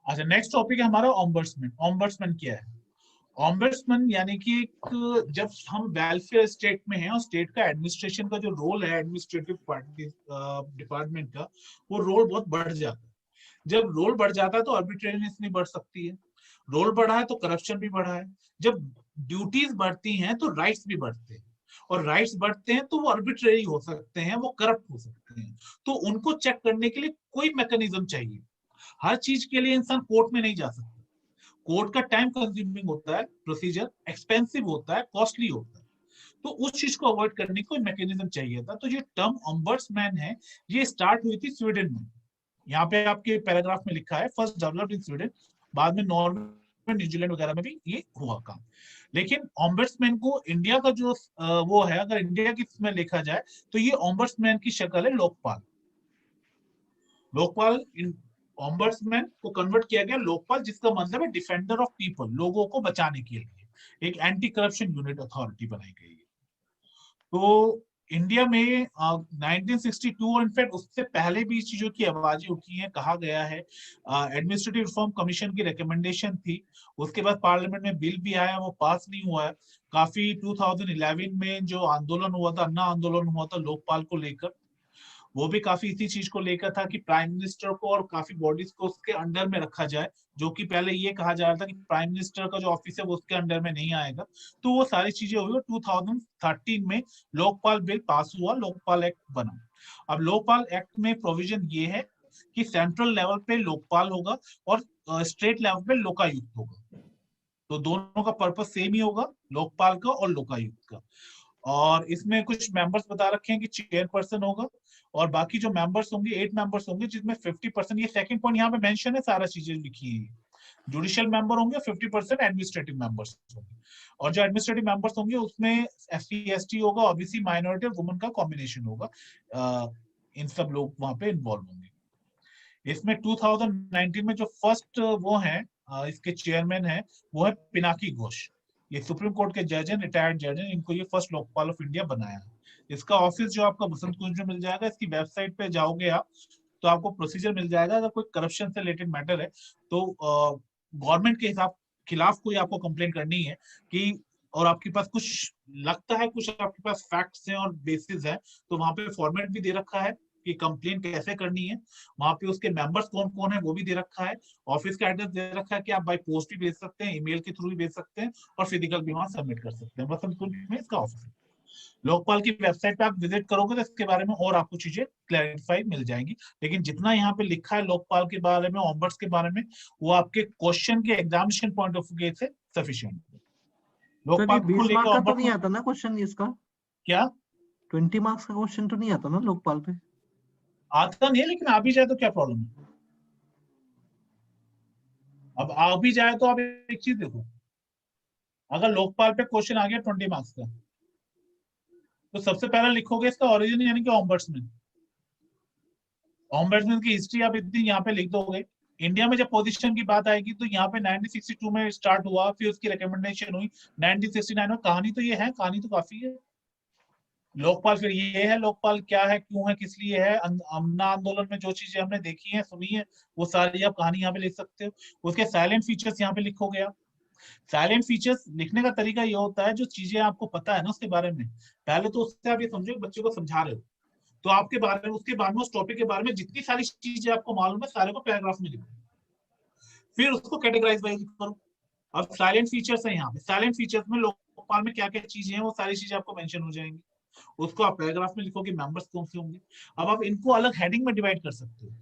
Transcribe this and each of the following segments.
अच्छा, next topic है हमारा ऑम्बर्समैन। ऑम्बर्समैन क्या है? ऑम्बर्समैन यानी कि एक, जब हम वेलफेयर स्टेट में हैं और स्टेट का एडमिनिस्ट्रेशन का जो रोल है एडमिनिस्ट्रेटिव डिपार्टमेंट का, वो रोल बहुत बढ़ जाता है। जब रोल बढ़ जाता है तो आर्बिट्रेरीनेस नहीं बढ़ सकती है, रोल बढ़ा है तो करप्शन भी बढ़ा है। जब ड्यूटीज बढ़ती हैं तो राइट्स भी बढ़ते हैं, और राइट्स बढ़ते हैं तो वो आर्बिट्रेरी हो सकते हैं, वो करप्ट हो सकते हैं। तो उनको चेक करने के लिए कोई मैकेनिज्म चाहिए। हर चीज के लिए इंसान कोर्ट में नहीं जा सकता। कोर्ट का टाइम कंज्यूमिंग होता है, प्रोसीजर एक्सपेंसिव होता है, कॉस्टली होता है। तो उस चीज को अवॉइड करने को मैकेनिज्म चाहिए था। तो ये टर्म ऑम्बर्समैन है, ये स्टार्ट हुई थी स्वीडन में। यहाँ पे आपके पैराग्राफ में लिखा है फर्स्ट डेवलप्ड इन स्वीडन, बाद में नॉर्वे, न्यूजीलैंड वगैरह में भी ये हुआ काम। लेकिन ऑम्बर्समैन को इंडिया का जो वो है, अगर इंडिया की इसमें लिखा जाए तो ये ऑम्बर्समैन की शक्ल है लोकपाल। लोकपाल ऑम्बर्समैन को कन्वर्ट किया गया लोकपाल, जिसका मतलब है डिफेंडर ऑफ पीपल, लोगों को बचाने के लिए एक एंटी करप्शन यूनिट अथॉरिटी बनाई गई है। तो इंडिया में 1962 इनफैक्ट उससे पहले भी इस चीजों की आवाजें उठी हैं। कहा गया है एडमिनिस्ट्रेटिव रिफॉर्म कमीशन की रिकमेंडेशन थी, उसके बाद पार्लियामेंट में बिल भी आया, वो पास नहीं हुआ है। काफी 2011 में जो आंदोलन हुआ था, अन्ना आंदोलन हुआ था लोकपाल को लेकर, वो भी काफी इसी चीज को लेकर था कि प्राइम मिनिस्टर को और काफी बॉडीज को उसके अंडर में रखा जाए, जो कि पहले ये कहा जा रहा था कि प्राइम मिनिस्टर का जो ऑफिस है वो उसके अंडर में नहीं आएगा। तो वो सारी चीजें हुई और 2013 में लोकपाल बिल पास हुआ, लोकपाल एक्ट बना। अब लोकपाल एक्ट में प्रोविजन ये है कि सेंट्रल लेवल पे लोकपाल होगा और स्टेट लेवल पे लोकायुक्त होगा। तो दोनों का पर्पस सेम ही होगा, लोकपाल का और लोकायुक्त का। और इसमें कुछ मेंबर्स बता रखे हैं कि चेयरपर्सन होगा, और बाकी जो मेंबर्स होंगे 8 मेंबर्स होंगे, जिसमें 50%, ये सेकंड पॉइंट यहाँ पे मेंशन है, सारा चीजें लिखी है। जुडिशियल मेंबर होंगे, 50% एडमिनिस्ट्रेटिव मेंबर्स होंगे। और जो एडमिनिस्ट्रेटिव मेंबर्स होंगे उसमें एससी एसटी होगा, ओबीसी, माइनॉरिटी और वुमेन का कॉम्बिनेशन होगा। इन सब लोग वहां पे इन्वॉल्व होंगे। इसमें 2019 में जो फर्स्ट वो है इसके चेयरमैन है, वो है पिनाकी घोष। ये सुप्रीम कोर्ट के जज हैं, रिटायर्ड जज हैं, इनको ये फर्स्ट लोकपाल ऑफ इंडिया बनाया है। इसका ऑफिस जो आपका बसंत कुंज में मिल जाएगा, इसकी वेबसाइट पे जाओगे आप तो आपको प्रोसीजर मिल जाएगा। अगर कोई करप्शन से रिलेटेड मैटर है तो गवर्नमेंट के हिसाब खिलाफ कोई आपको कंप्लेन करनी है कि, और आपके पास कुछ लगता है, कुछ आपके पास फैक्ट्स हैं और बेसिस है, तो वहां पे फॉर्मेट भी दे रखा है कि कंप्लेन कैसे करनी है। वहां पे उसके मेंबर्स कौन कौन है वो भी दे रखा है। ऑफिस का एड्रेस दे रखा है कि आप बाय पोस्ट भी भेज सकते हैं, ईमेल के थ्रू भी भेज सकते हैं, और फिजिकल भी वहां सबमिट कर सकते हैं। बसंत कुंज में इसका ऑफिस है। लोकपाल की वेबसाइट पे आप विजिट करोगे तो इसके बारे में और आपको चीजें क्लैरिफाई मिल जाएंगी। लेकिन जितना यहाँ पे लिखा है लोकपाल के बारे में, ऑम्बर्स के बारे में, वो आपके क्वेश्चन के एग्जामिनेशन पॉइंट ऑफ व्यू से सफिशिएंट है। सर ये लोकपाल को 20 लेकर मार्क का तो ऑम्बर्स नहीं आता ना क्वेश्चन इसका? क्या 20 मार्क्स का क्वेश्चन तो नहीं आता ना लोकपाल पे? आता नहीं है, लेकिन आ भी जाए तो क्या प्रॉब्लम है? अब आ भी जाए तो आप एक चीज देखो, अगर लोकपाल पे क्वेश्चन आ गया 20 मार्क्स का, तो सबसे पहले लिखोगे इसका ओरिजिन यानी कि ऑम्बर्ट्समैन। ऑम्बर्ट्समैन की हिस्ट्री आप इतनी यहाँ पे लिख दोगे। इंडिया में जब पोजीशन की बात आएगी तो यहाँ पे 1962 में स्टार्ट हुआ, फिर उसकी रिकमेंडेशन हुई 1969 में। कहानी तो ये है, कहानी तो काफी है। लोकपाल फिर ये है, लोकपाल क्या है, क्यों है, किस लिए है, अन्ना आंदोलन में जो चीजें हमने देखी है, सुनी है, वो सारी आप कहानी यहाँ पे लिख सकते हो। उसके साइलेंट फीचर्स यहाँ पे लिखोगे आप। साइलेंट फीचर्स लिखने का तरीका ये होता है, जो चीजें आपको पता है ना उसके बारे में, पहले तो उससे आप ये समझो कि बच्चे को समझा रहे हो, तो आपके बारे में, उसके बाद में, उस टॉपिक के बारे में जितनी सारी चीजें आपको मालूम है, सारे को पैराग्राफ में लिखो, फिर उसको कैटेगराइज वाइज करो। अब साइलेंट फीचर्स है यहाँ पे, साइलेंट फीचर्स में लोकपाल में क्या क्या चीजें हैं वो सारी चीजें आपको मेंशन हो जाएंगी। उसको आप पैराग्राफ में लिखो कि मेंबर्स कौन से होंगे। अब आप इनको अलग हेडिंग में डिवाइड कर सकते हो।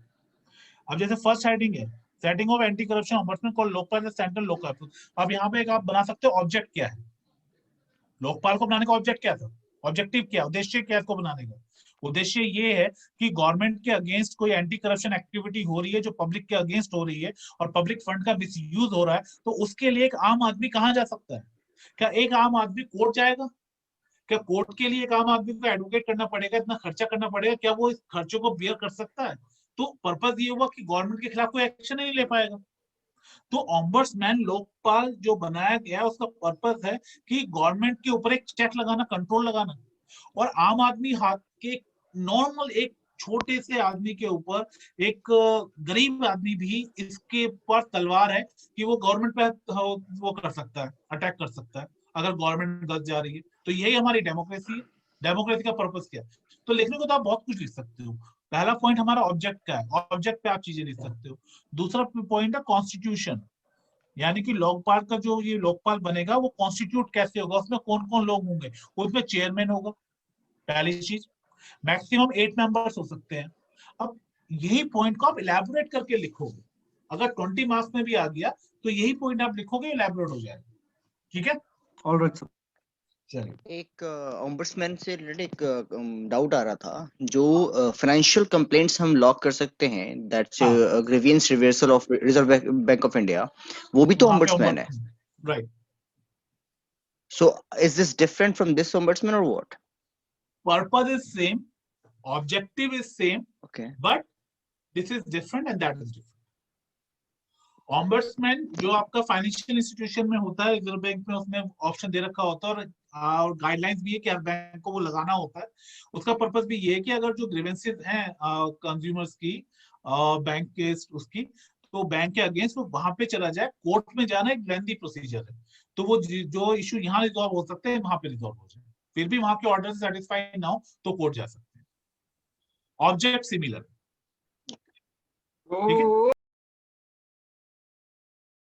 अब जैसे फर्स्ट हेडिंग है setting of anti corruption ombudsman called Lokpal central Lokpal. अब यहाँ पे एक आप बना सकते हो ऑब्जेक्ट क्या है, लोकपाल को बनाने का ऑब्जेक्ट क्या था, ऑब्जेक्टिव क्या, उद्देश्य क्या इसको बनाने का। उद्देश्य ये है कि गवर्नमेंट के अगेंस्ट कोई एंटी करप्शन एक्टिविटी हो रही है जो पब्लिक के अगेंस्ट हो रही है और पब्लिक फंड का मिसयूज हो रहा है, तो उसके लिए एक आम आदमी कहाँ जा सकता है? क्या एक आम आदमी कोर्ट जाएगा? क्या कोर्ट के लिए एक आम आदमी को एडवोकेट करना पड़ेगा, इतना खर्चा करना पड़ेगा? क्या वो इस खर्चों को बियर कर सकता है? तो पर्पज ये हुआ कि गवर्नमेंट के खिलाफ कोई एक्शन नहीं ले पाएगा। तो ऑम्बर्समैन लोकपाल जो बनाया गया है उसका पर्पस है कि गवर्नमेंट के ऊपर एक चेक लगाना, कंट्रोल लगाना, और आम आदमी हाथ के नॉर्मल एक छोटे से आदमी के ऊपर, एक गरीब आदमी भी इसके पास तलवार है कि वो गवर्नमेंट पे वो कर सकता है, अटैक कर सकता है अगर गवर्नमेंट गलत जा रही है। तो यही हमारी डेमोक्रेसी है। डेमोक्रेसी का पर्पस क्या है? तो लिखने को तो आप बहुत कुछ लिख सकते हो। पहला पॉइंट हमारा ऑब्जेक्ट का है, ऑब्जेक्ट पे आप चीजें लिख सकते हो। दूसरा पॉइंट है कॉन्स्टिट्यूशन, यानी कि लोकपाल का जो ये लोकपाल बनेगा वो कॉन्स्टिट्यूट कैसे होगा, उसमें कौन कौन लोग होंगे। उसमें चेयरमैन होगा, पहली चीज। मैक्सिमम 8 मेंबर्स हो सकते हैं। अब यही पॉइंट को आप इलेबोरेट करके लिखोगे, अगर 20 मार्क्स में भी आ गया तो यही पॉइंट आप लिखोगे, इलेबोरेट हो जाएगा। ठीक है, ऑलराइट सर। चलिए। एक ओम्बड्समैन से रिलेटेड एक डाउट आ रहा था, जो फाइनेंशियल कंप्लेंट्स हम लॉक कर सकते हैं, that's grievance reversal of reserve bank of India, वो भी तो ओम्बड्समैन है। Right. So is this different from this ombudsman और what? Purpose is same, objective is same, okay, but this is different and that is different. Ombudsman जो आपका financial institution में होता है, रिजर्व बैंक में, उसमें ऑप्शन दे रखा होता है और गाइडलाइंस भी है कि हर बैंक को वो लगाना होता है। उसका पर्पस भी ये है कि अगर जो ग्रीवेंसेस हैं कंज्यूमर्स की, बैंक के उसकी, तो बैंक के अगेंस्ट वो वहां पे चला जाए। कोर्ट में जाना एक लेंथी प्रोसीजर है, तो वो जो इशू यहाँ रिजॉल्व हो सकते हैं वहां पे रिजॉल्व हो जाए। फिर भी वहां के ऑर्डर से सेटिस्फाइड ना हो तो कोर्ट जा सकते हैं। ऑब्जेक्ट सिमिलर, ठीक है।